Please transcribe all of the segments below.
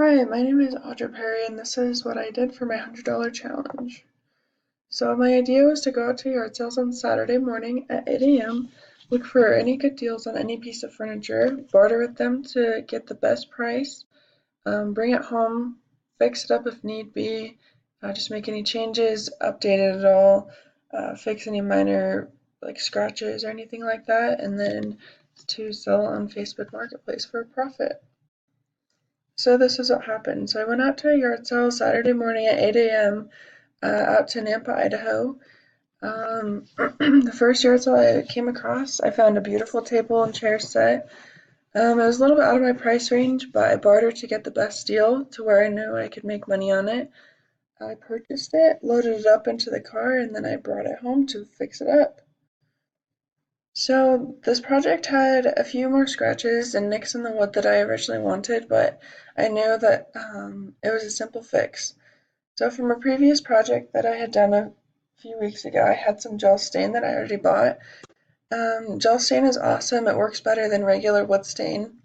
Hi, my name is Audra Perry, and this is what I did for my $100 challenge. So my idea was to go out to yard sales on Saturday morning at 8 a.m., look for any good deals on any piece of furniture, barter with them to get the best price, bring it home, fix it up if need be, just make any changes, update it at all, fix any minor like scratches or anything like that, and then to sell on Facebook Marketplace for a profit. So this is what happened. So I went out to a yard sale Saturday morning at 8 a.m. Out to Nampa, Idaho. The first yard sale I came across, I found a beautiful table and chair set. It was a little bit out of my price range, but I bartered to get the best deal to where I knew I could make money on it. I purchased it, loaded it up into the car, and then I brought it home to fix it up. So this project had a few more scratches and nicks in the wood that I originally wanted, but I knew that it was a simple fix. So from a previous project that I had done a few weeks ago, I had some gel stain that I already bought. Gel stain is awesome. It works better than regular wood stain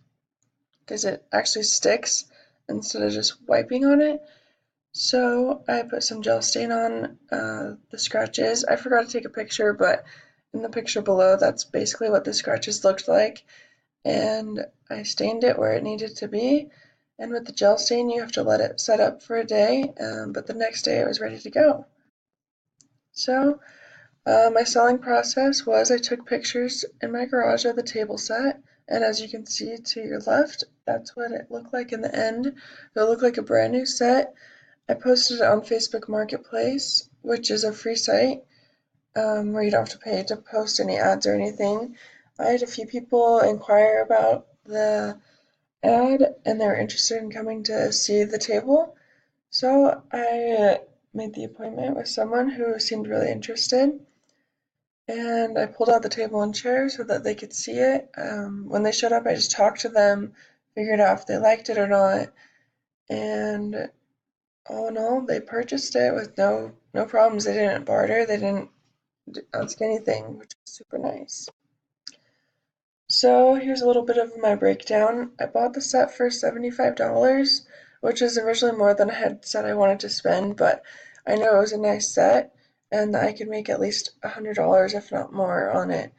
because it actually sticks instead of just wiping on it. So I put some gel stain on the scratches. I forgot to take a picture, but in the picture below, that's basically what the scratches looked like. And I stained it where it needed to be. And with the gel stain, you have to let it set up for a day, but the next day it was ready to go. So my selling process was I took pictures in my garage of the table set, and as you can see to your left, that's what it looked like in the end. It looked like a brand new set. I posted it on Facebook Marketplace, which is a free site where you don't have to pay to post any ads or anything. I had a few people inquire about the ad and they were interested in coming to see the table. So I made the appointment with someone who seemed really interested and I pulled out the table and chair so that they could see it. When they showed up, I just talked to them, figured out if they liked it or not, and all in all, they purchased it with no problems. They didn't barter, they didn't ask anything, which was super nice. So here's a little bit of my breakdown. I bought the set for $75, which is originally more than I had said I wanted to spend, but I know it was a nice set and I could make at least $100, if not more, on it.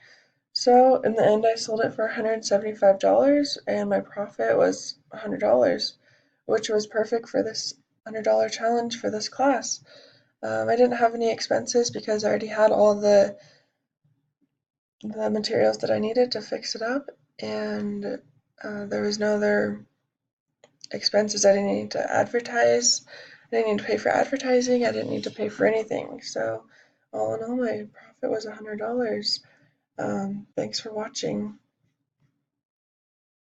So in the end, I sold it for $175 and my profit was $100, which was perfect for this $100 challenge for this class. I didn't have any expenses because I already had all the materials that I needed to fix it up, and there was no other expenses. I didn't need to advertise. I didn't need to pay for advertising. I didn't need to pay for anything. So all in all, my profit was $100. Thanks for watching.